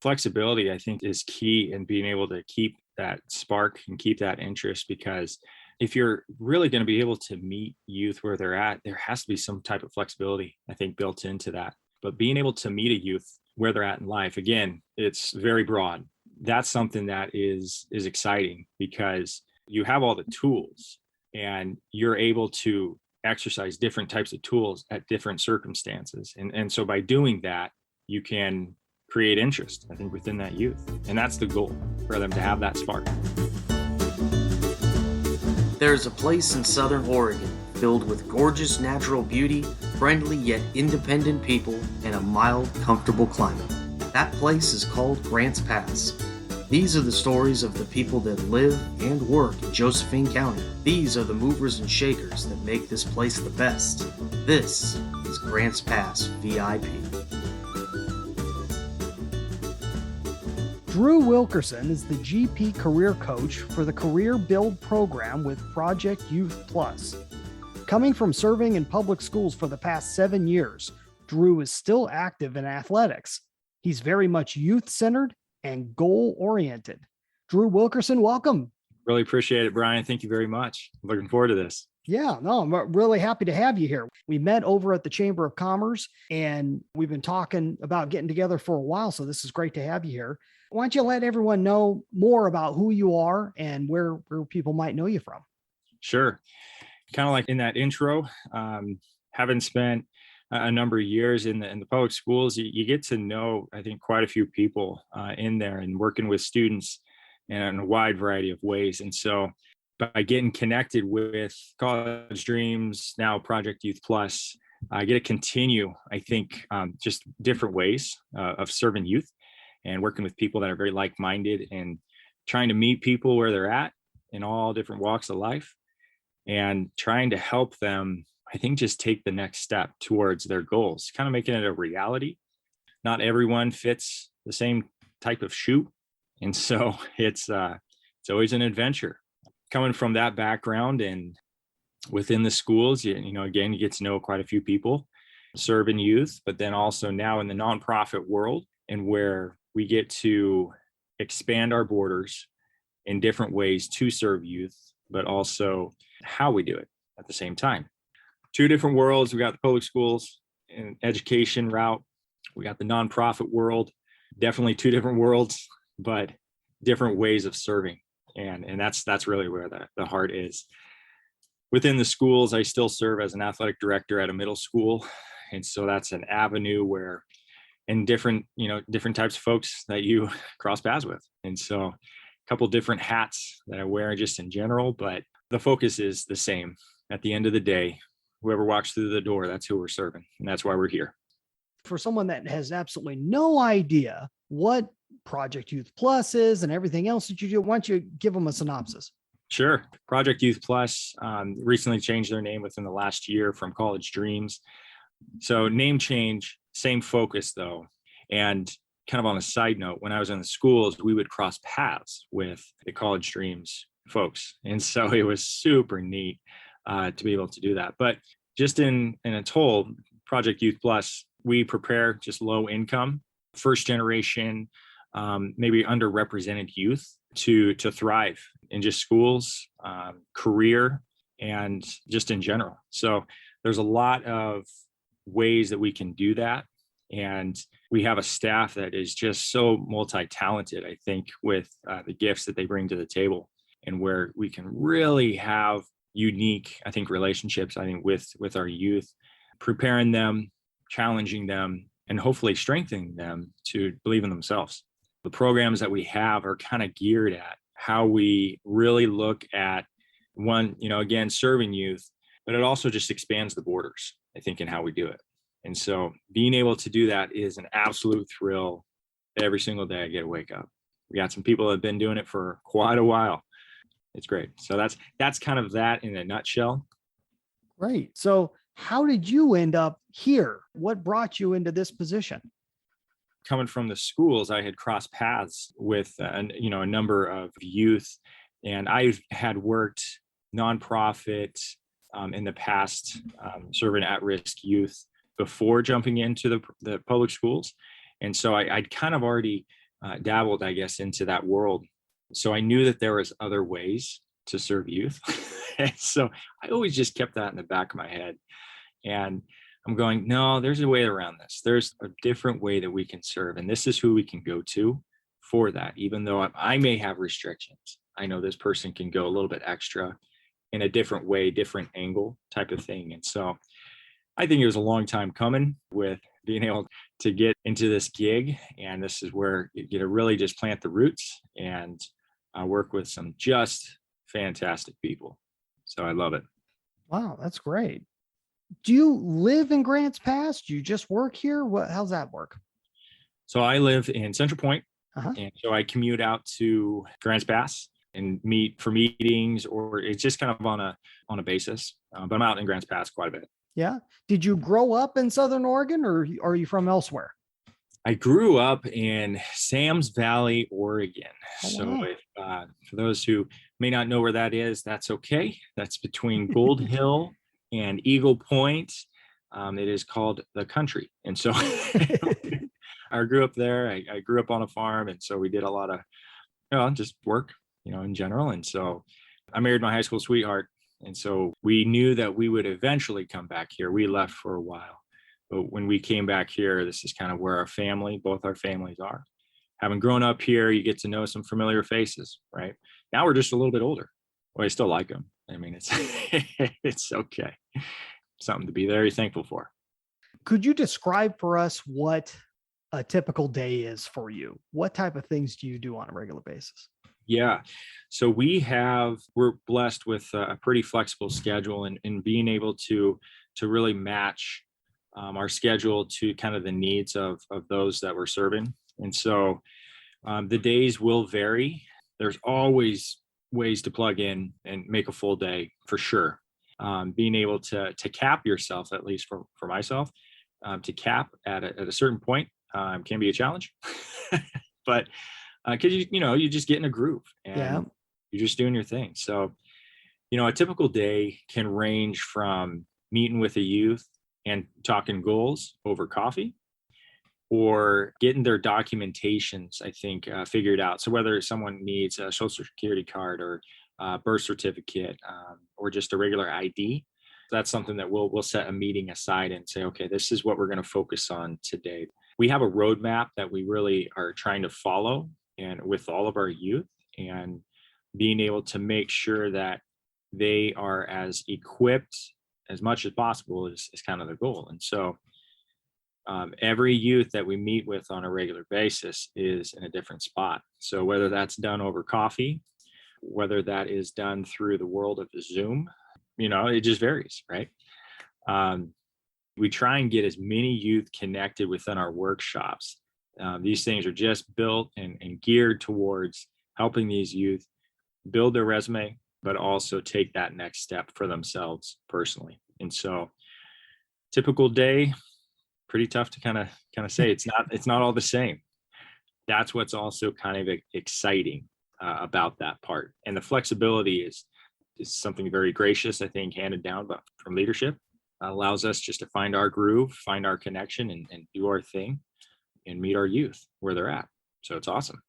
Flexibility, I think, is key in being able to keep that spark and keep that interest, because if you're really going to be able to meet youth where they're at, there has to be some type of flexibility, I think, built into that. But being able to meet a youth where they're at in life, again, it's very broad. That's something that is exciting, because you have all the tools and you're able to exercise different types of tools at different circumstances. And so by doing that, you can create interest, I think, within that youth. And that's the goal, for them to have that spark. There's a place in Southern Oregon filled with gorgeous natural beauty, friendly yet independent people, and a mild, comfortable climate. That place is called Grants Pass. These are the stories of the people that live and work in Josephine County. These are the movers and shakers that make this place the best. This is Grants Pass VIP. Drew Wilkerson is the GP career coach for the Career Build program with Project Youth Plus. Coming from serving in public schools for the past 7 years, Drew is still active in athletics. He's very much youth-centered and goal-oriented. Drew Wilkerson, welcome. Really appreciate it, Brian. Thank you very much. I'm looking forward to this. Yeah, no, I'm really happy to have you here. We met over at the Chamber of Commerce, and we've been talking about getting together for a while, so this is great to have you here. Why don't you let everyone know more about who you are and where people might know you from? Sure. Kind of like in that intro, having spent a number of years in the public schools, you get to know, I think, quite a few people in there, and working with students in a wide variety of ways. And so by getting connected with College Dreams, now Project Youth Plus, I get to continue, I think, just different ways of serving youth and working with people that are very like-minded and trying to meet people where they're at in all different walks of life, and trying to help them, I think, just take the next step towards their goals, kind of making it a reality. Not everyone fits the same type of shoe. And so it's always an adventure. Coming from that background and within the schools, again, you get to know quite a few people serving youth, but then also now in the nonprofit world, and where we get to expand our borders in different ways to serve youth, but also how we do it at the same time. Two different worlds. We got the public schools and education route. We got the nonprofit world. Definitely two different worlds, but different ways of serving. And that's really where the heart is. Within the schools, I still serve as an athletic director at a middle school. And so that's an avenue where, and different types of folks that you cross paths with. And so a couple different hats that I wear just in general, but the focus is the same. At the end of the day, whoever walks through the door, that's who we're serving. And that's why we're here. For someone that has absolutely no idea what Project Youth Plus is and everything else that you do, why don't you give them a synopsis? Sure. Project Youth Plus recently changed their name within the last year from College Dreams. So name change, same focus though. And kind of on a side note, when I was in the schools, we would cross paths with the College Dreams folks. And so it was super neat to be able to do that. But just in its whole, Project Youth Plus, we prepare just low income, first generation, maybe underrepresented youth to thrive in just schools, career, and just in general. So there's a lot of ways that we can do that. And we have a staff that is just so multi-talented, I think, with the gifts that they bring to the table, and where we can really have unique, I think, relationships, I think, with our youth, preparing them, challenging them, and hopefully strengthening them to believe in themselves. The programs that we have are kind of geared at how we really look at one, again, serving youth, but it also just expands the borders, I think, in how we do it. And so being able to do that is an absolute thrill. Every single day I get to wake up. We got some people that have been doing it for quite a while. It's great. So that's kind of that in a nutshell. Great. So how did you end up here? What brought you into this position? Coming from the schools, I had crossed paths with a number of youth, and I had worked nonprofit in the past, serving at-risk youth before jumping into the public schools. And so I'd kind of already dabbled, I guess, into that world. So I knew that there was other ways to serve youth. And so I always just kept that in the back of my head. And I'm going, no, there's a way around this. There's a different way that we can serve. And this is who we can go to for that. Even though I may have restrictions, I know this person can go a little bit extra in a different way, different angle type of thing. And so I think it was a long time coming with being able to get into this gig. And this is where you get to really just plant the roots and work with some just fantastic people. So I love it. Wow, that's great. Do you live in Grants Pass? Do you just work here? How's that work? So I live in Central Point, Uh-huh. and so I commute out to Grants Pass and meet for meetings, or it's just kind of on a basis. But I'm out in Grants Pass quite a bit. Yeah. Did you grow up in Southern Oregon, or are you from elsewhere? I grew up in Sam's Valley, Oregon. Oh, So wow. if, for those who may not know where that is, that's okay. That's between Gold Hill and Eagle Point. It is called the country. And so I grew up there. I grew up on a farm. And so we did a lot of, just work, in general. And so I married my high school sweetheart. And so we knew that we would eventually come back here. We left for a while. But when we came back here, this is kind of where both our families are. Having grown up here, you get to know some familiar faces, right? Now we're just a little bit older. Well, I still like them. I mean, it's it's okay. Something to be very thankful for. Could you describe for us what a typical day is for you? What type of things do you do on a regular basis? Yeah. So we're blessed with a pretty flexible schedule and being able to really match our schedule to kind of the needs of those that we're serving. And so the days will vary. There's always ways to plug in and make a full day for sure. Being able to cap yourself, at least for myself, to cap at a certain point can be a challenge. But because you just get in a groove and Yeah. you're just doing your thing. So, a typical day can range from meeting with a youth and talking goals over coffee, or getting their documentations, I think, figured out. So whether someone needs a social security card or a birth certificate, or just a regular ID, that's something that we'll set a meeting aside and say, okay, this is what we're going to focus on today. We have a roadmap that we really are trying to follow, and with all of our youth, and being able to make sure that they are as equipped as much as possible is kind of the goal. And so every youth that we meet with on a regular basis is in a different spot. So whether that's done over coffee, whether that is done through the world of Zoom, it just varies, right? We try and get as many youth connected within our workshops. These things are just built and geared towards helping these youth build their resume, but also take that next step for themselves personally. And so typical day, pretty tough to kind of say. It's not all the same. That's what's also kind of exciting about that part. And the flexibility is something very gracious, I think, handed down but from leadership. Allows us just to find our groove, find our connection, and do our thing and meet our youth where they're at. So it's awesome.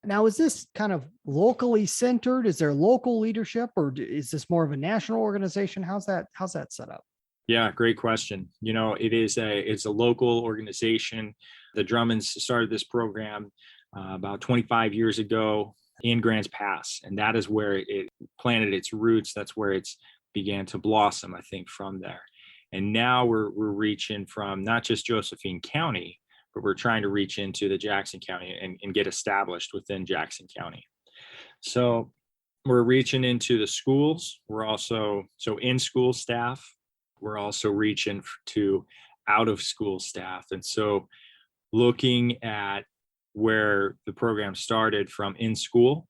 Now, is this kind of locally centered? Is there local leadership, or is this more of a national organization? How's that set up? Yeah, great question. It's a local organization. The Drummonds started this program about 25 years ago in Grants Pass, and that is where it planted its roots. That's where it's began to blossom, I think, from there. And now we're reaching from not just Josephine County, but we're trying to reach into the Jackson County and get established within Jackson County. So we're reaching into the schools. We're also, in-school staff. We're also reaching to out-of-school staff. And so looking at where the program started from in school,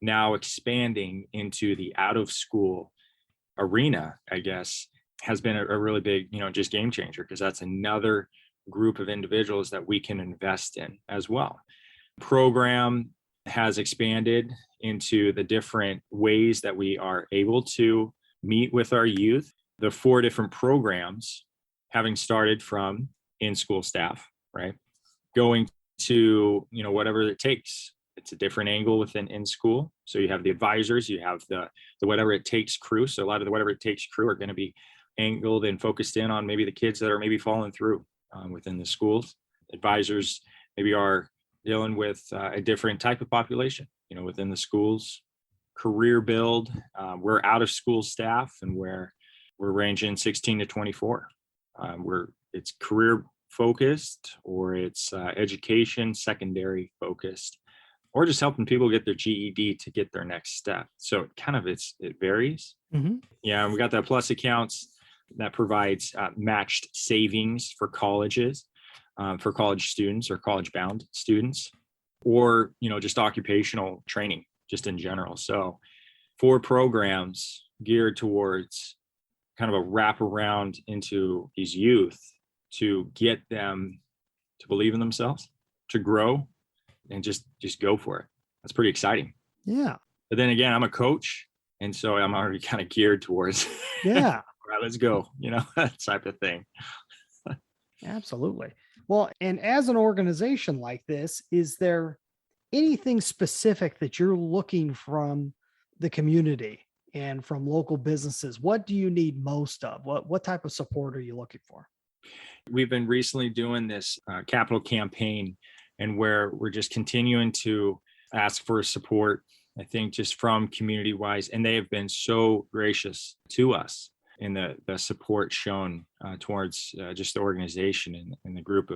now expanding into the out-of-school arena, I guess, has been a really big, just game changer, because that's another group of individuals that we can invest in as well. Program has expanded into the different ways that we are able to meet with our youth. The 4 different programs, having started from in-school staff, right, going to, whatever it takes. It's a different angle within in school. So you have the advisors, you have the whatever it takes crew. So a lot of the whatever it takes crew are going to be angled and focused in on maybe the kids that are maybe falling through within the schools. Advisors maybe are dealing with a different type of population, within the schools. Career build, we're out of school staff, and we're ranging 16 to 24. It's career focused, or it's education secondary focused, or just helping people get their GED to get their next step. So it varies. Mm-hmm. Yeah, and we got that plus accounts that provides matched savings for colleges, for college students or college bound students, or just occupational training just in general. So 4 programs geared towards kind of a wraparound into these youth to get them to believe in themselves, to grow, and just go for it. That's pretty exciting. Yeah. But then again, I'm a coach, and so I'm already kind of geared towards, Yeah. all right, let's go, that type of thing. Absolutely. Well, and as an organization like this, is there anything specific that you're looking from the community and from local businesses? What do you need most of? What type of support are you looking for? We've been recently doing this capital campaign, and where we're just continuing to ask for support, I think, just from community wise. And they have been so gracious to us in the support shown towards just the organization and the group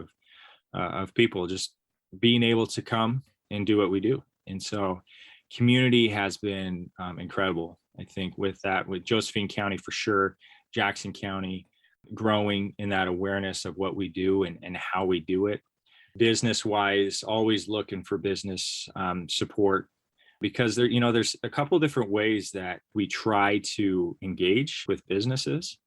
of people just being able to come and do what we do. And so community has been incredible. I think with Josephine County for sure, Jackson County growing in that awareness of what we do and how we do it. Business wise, always looking for business support, because there's a couple different ways that we try to engage with businesses,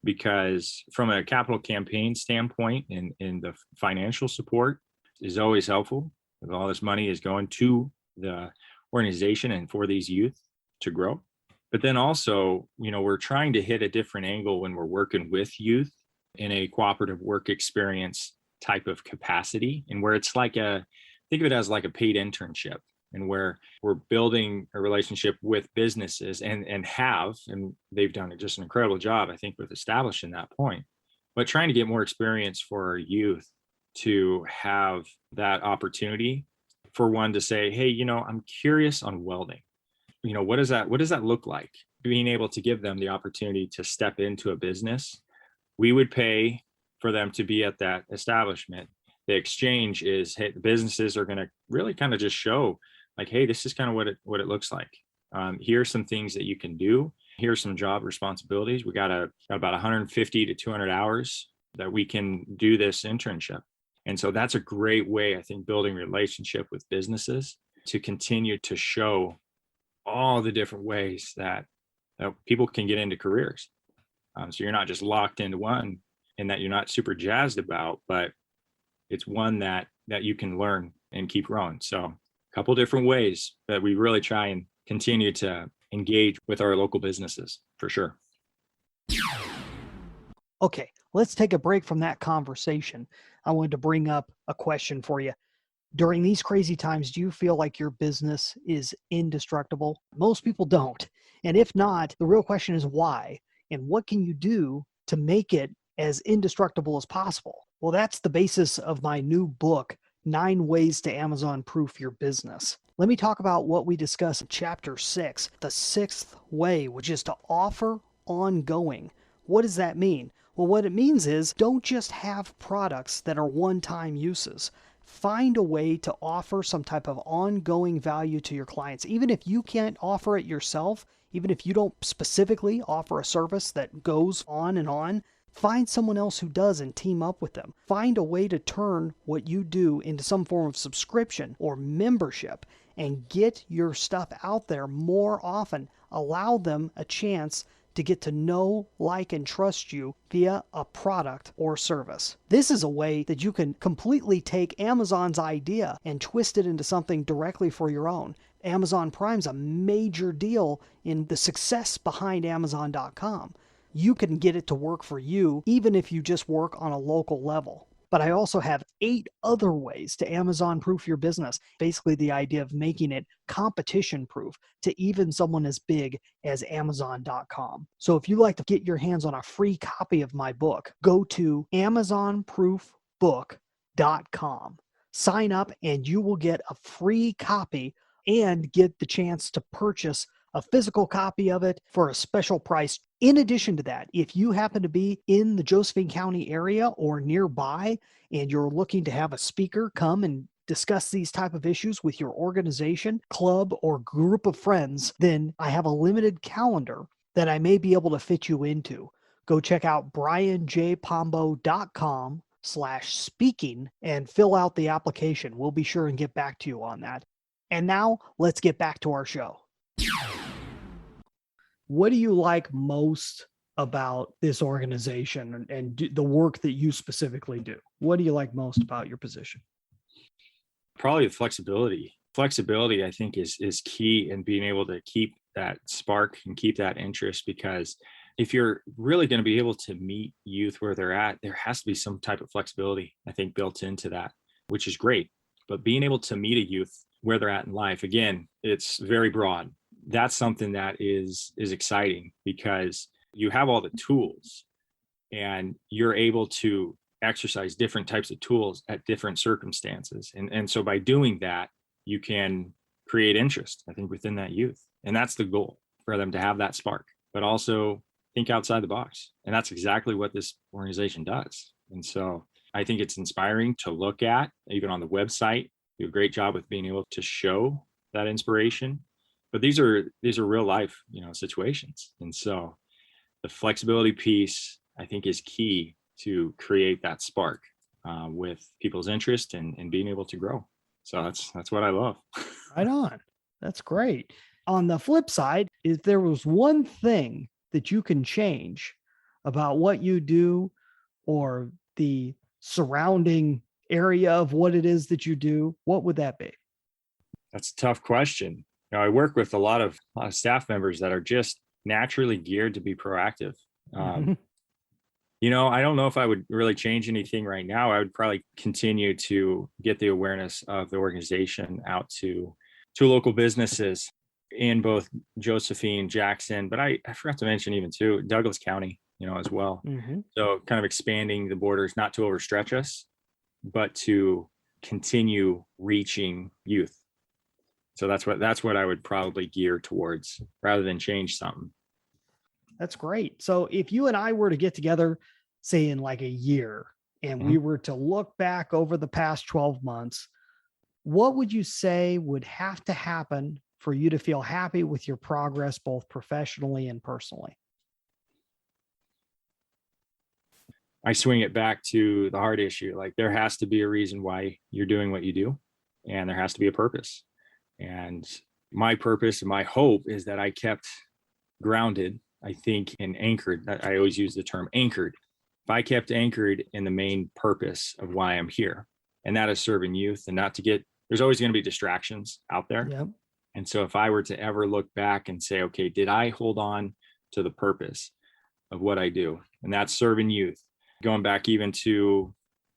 because from a capital campaign standpoint and in the financial support is always helpful. All this money is going to the organization and for these youth to grow. But then also, we're trying to hit a different angle when we're working with youth in a cooperative work experience type of capacity, and where it's think of it as like a paid internship, and where we're building a relationship with businesses and they've done just an incredible job, I think, with establishing that point, but trying to get more experience for our youth to have that opportunity for one to say, hey, I'm curious on welding. What does that look like? Being able to give them the opportunity to step into a business. We would pay for them to be at that establishment. The exchange is, hey, the businesses are going to really kind of just show like, hey, this is kind of what it looks like. Here's some things that you can do. Here's some job responsibilities. We got about 150 to 200 hours that we can do this internship. And so that's a great way, I think, building relationship with businesses to continue to show all the different ways that people can get into careers. So you're not just locked into one and that you're not super jazzed about, but it's one that you can learn and keep growing. So a couple different ways that we really try and continue to engage with our local businesses, for sure. Okay, let's take a break from that conversation. I wanted to bring up a question for you. During these crazy times, do you feel like your business is indestructible? Most people don't. And if not, the real question is why? And what can you do to make it as indestructible as possible? Well, that's the basis of my new book, 9 Ways to Amazon-Proof Your Business. Let me talk about what we discuss in Chapter 6, the 6th way, which is to offer ongoing. What does that mean? Well, what it means is don't just have products that are one-time uses. Find a way to offer some type of ongoing value to your clients. Even if you can't offer it yourself, even if you don't specifically offer a service that goes on and on, find someone else who does and team up with them. Find a way to turn what you do into some form of subscription or membership and get your stuff out there more often. Allow them a chance to get to know, like, and trust you via a product or service. This is a way that you can completely take Amazon's idea and twist it into something directly for your own. Amazon Prime's a major deal in the success behind Amazon.com. You can get it to work for you even if you just work on a local level. but I also have 8 other ways to Amazon proof your business. Basically, the idea of making it competition proof to even someone as big as Amazon.com. So if you'd like to get your hands on a free copy of my book, go to AmazonProofBook.com. Sign up and you will get a free copy and get the chance to purchase a physical copy of it for a special price. In addition to that, if you happen to be in the Josephine County area or nearby and you're looking to have a speaker come and discuss these type of issues with your organization, club, or group of friends, then I have a limited calendar that I may be able to fit you into. Go check out brianjpombo.com/speaking and fill out the application. We'll be sure and get back to you on that. And now let's get back to our show. What do you like most about this organization and the work that you specifically do? What do you like most about your position? Probably the flexibility. Flexibility, I think, is key in being able to keep that spark and keep that interest, because if you're really going to be able to meet youth where they're at, there has to be some type of flexibility, I think, built into that, which is great. But being able to meet a youth where they're at in life, again, it's very broad. That's something that is exciting, because you have all the tools and you're able to exercise different types of tools at different circumstances. And so by doing that, you can create interest, I think, within that youth. And that's the goal, for them to have that spark, but also think outside the box. And that's exactly what this organization does. And so I think it's inspiring to look at, even on the website. Do a great job with being able to show that inspiration. But these are real life, situations. And so the flexibility piece, I think, is key to create that spark with people's interest and being able to grow. So that's what I love. Right on. That's great. On the flip side, if there was one thing that you can change about what you do or the surrounding area of what it is that you do, what would that be? That's a tough question. I work with a lot of staff members that are just naturally geared to be proactive. I don't know if I would really change anything right now. I would probably continue to get the awareness of the organization out to local businesses in both Josephine, Jackson, but I forgot to mention even too, Douglas County, as well. Mm-hmm. So kind of expanding the borders, not to overstretch us, but to continue reaching youth. So that's what I would probably gear towards rather than change something. That's great. So if you and I were to get together, say in like a year, and we were to look back over the past 12 months, what would you say would have to happen for you to feel happy with your progress, both professionally and personally? I swing it back to the hard issue. Like, there has to be a reason why you're doing what you do, and there has to be a purpose. And my purpose and my hope is that I kept grounded, I think, and anchored. I always use the term anchored. If I kept anchored in the main purpose of why I'm here, and that is serving youth, and not to get, there's always going to be distractions out there. Yep. And so if I were to ever look back and say, okay, did I hold on to the purpose of what I do? And that's serving youth. Going back even to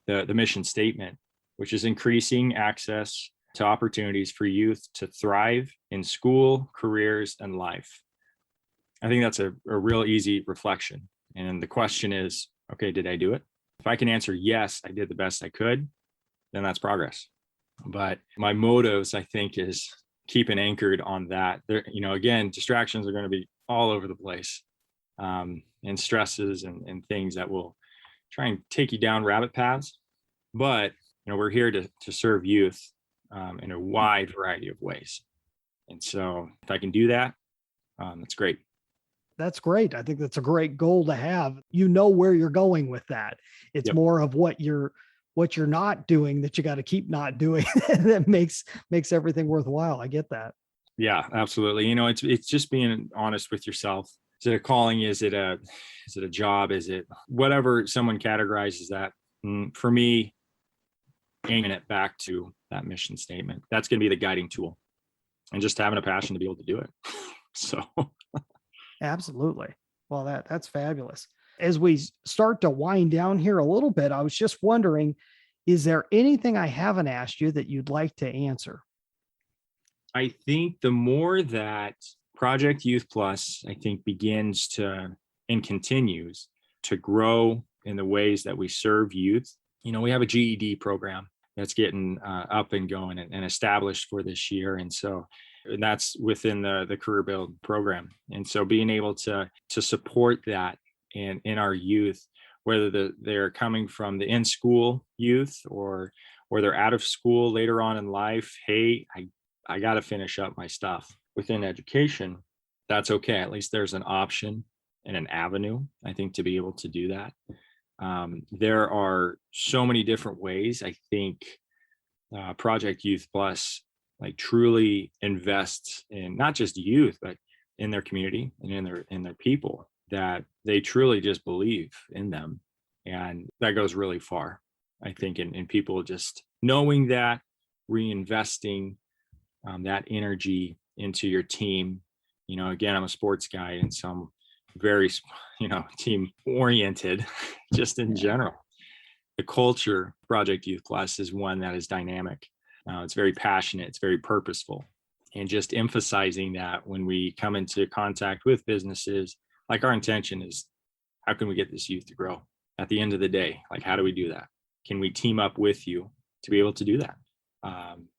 the mission statement, which is increasing access to opportunities for youth to thrive in school, careers, and life. I think that's a real easy reflection. And the question is, okay, did I do it? If I can answer yes, I did the best I could, then that's progress. But my motives, I think, is keeping anchored on that. There, again, distractions are going to be all over the place, and stresses and things that will try and take you down rabbit paths. But we're here to serve youth in a wide variety of ways. And so if I can do that, that's great. That's great. I think that's a great goal to have. Where you're going with that. It's more of what you're not doing that you got to keep not doing that makes everything worthwhile. I get that. Yeah, absolutely. It's just being honest with yourself. Is it a calling? Is it a job? Is it whatever someone categorizes that? For me, aiming it back to that mission statement, that's going to be the guiding tool, and just having a passion to be able to do it. So absolutely. Well, that's fabulous. As we start to wind down here a little bit, I was just wondering, is there anything I haven't asked you that you'd like to answer? I think the more that Project Youth Plus, I think, begins to and continues to grow in the ways that we serve youth. We have a GED program that's getting up and going and established for this year. And so that's within the Career Build program. And so being able to support that in our youth, whether they're coming from the in-school youth or they're out of school later on in life, hey, I got to finish up my stuff within education. That's okay. At least there's an option and an avenue, I think, to be able to do that. There are so many different ways. I think Project Youth Plus truly invests in not just youth, but in their community and in their people, that they truly just believe in them. And that goes really far, I think, in people just knowing that, reinvesting that energy into your team. Again, I'm a sports guy, and so I'm very, team oriented just in general. The culture, Project Youth Plus, is one that is dynamic. It's very passionate. It's very purposeful. And just emphasizing that when we come into contact with businesses, our intention is, how can we get this youth to grow? At the end of the day, how do we do that? Can we team up with you to be able to do that?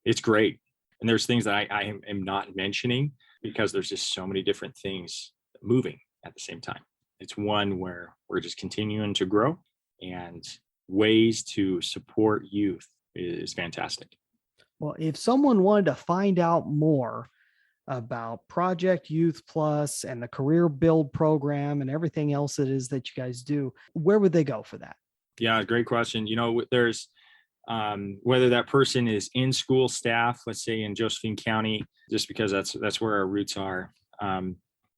It's great. And there's things that I am not mentioning because there's just so many different things moving at the same time. It's one where we're just continuing to grow, and ways to support youth is fantastic. Well, if someone wanted to find out more about Project Youth Plus and the Career Build program and everything else it is that you guys do, where would they go for that? Yeah, great question. There's whether that person is in school staff, let's say in Josephine County, just because that's where our roots are.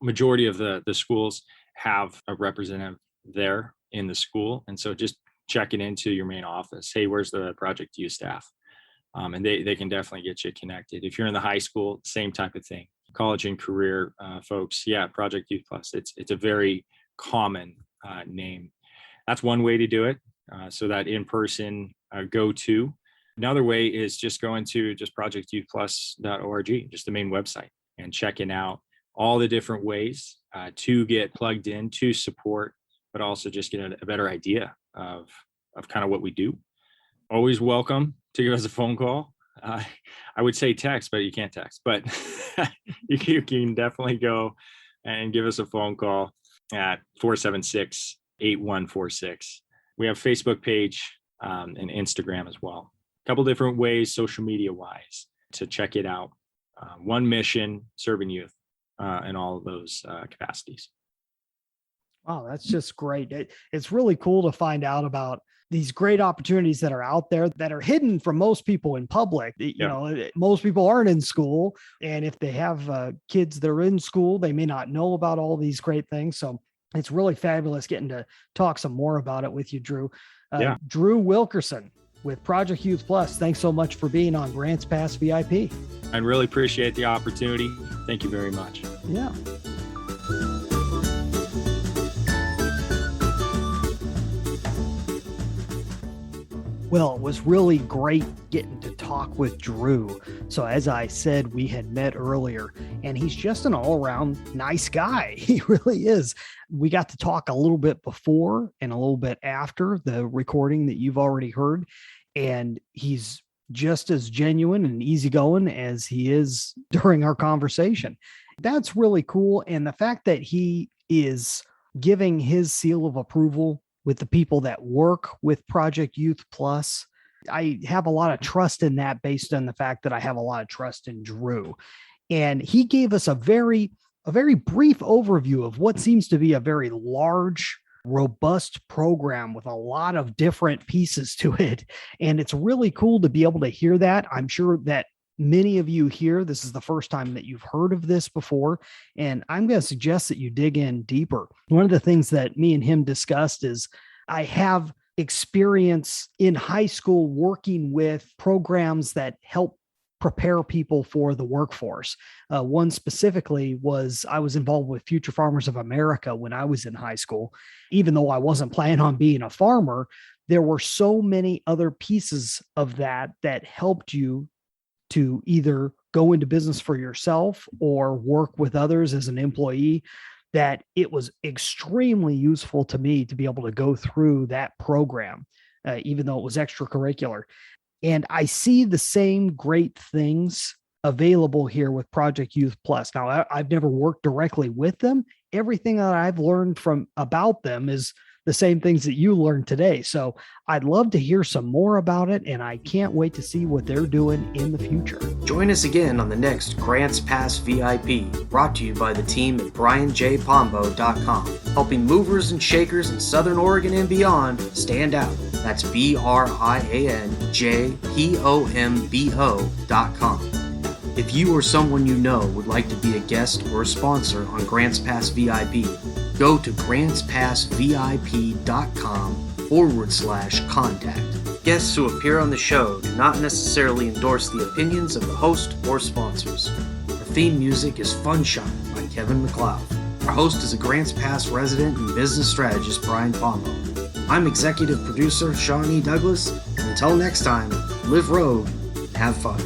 Majority of the schools have a representative there in the school. And so just checking into your main office. Hey, where's the Project Youth staff? And they can definitely get you connected. If you're in the high school, same type of thing. College and career folks, yeah, Project Youth Plus. It's a very common name. That's one way to do it. So that in-person go-to. Another way is just going to just projectyouthplus.org, just the main website, and checking out all the different ways to get plugged in, to support, but also just get a better idea of kind of what we do. Always welcome to give us a phone call. I would say text, but you can't text. But you can definitely go and give us a phone call at 476-8146. We have a Facebook page and Instagram as well. A couple different ways, social media wise, to check it out. One mission, serving youth in all of those capacities. Wow, that's just great. It's really cool to find out about these great opportunities that are out there that are hidden from most people in public. Most people aren't in school. And if they have kids that are in school, they may not know about all these great things. So it's really fabulous getting to talk some more about it with you, Drew. Drew Wilkerson with Project Youth Plus. Thanks so much for being on Grants Pass VIP. I really appreciate the opportunity. Thank you very much. Yeah. Well, it was really great getting to talk with Drew. So as I said, we had met earlier, and he's just an all-around nice guy. He really is. We got to talk a little bit before and a little bit after the recording that you've already heard. And he's just as genuine and easygoing as he is during our conversation. That's really cool. And the fact that he is giving his seal of approval with the people that work with Project Youth Plus, I have a lot of trust in that based on the fact that I have a lot of trust in Drew. And he gave us a very brief overview of what seems to be a very large, robust program with a lot of different pieces to it. And it's really cool to be able to hear that. I'm sure that many of you here, this is the first time that you've heard of this before, and I'm going to suggest that you dig in deeper. One of the things that me and him discussed is I have experience in high school working with programs that help prepare people for the workforce. One specifically was I was involved with Future Farmers of America when I was in high school. Even though I wasn't planning on being a farmer, there were so many other pieces of that that helped you to either go into business for yourself or work with others as an employee, that it was extremely useful to me to be able to go through that program, even though it was extracurricular. And I see the same great things available here with Project Youth Plus. Now, I've never worked directly with them. Everything that I've learned about them is the same things that you learned today. So I'd love to hear some more about it, and I can't wait to see what they're doing in the future. Join us again on the next Grants Pass VIP, brought to you by the team at brianjpombo.com, helping movers and shakers in Southern Oregon and beyond stand out. That's brianjpombo.com. If you or someone you know would like to be a guest or a sponsor on Grants Pass VIP, go to grantspassvip.com/contact. Guests who appear on the show do not necessarily endorse the opinions of the host or sponsors. Our theme music is Funshine by Kevin MacLeod. Our host is a Grants Pass resident and business strategist, Brian Pombo. I'm executive producer Sean E. Douglas. Until next time, live road and have fun.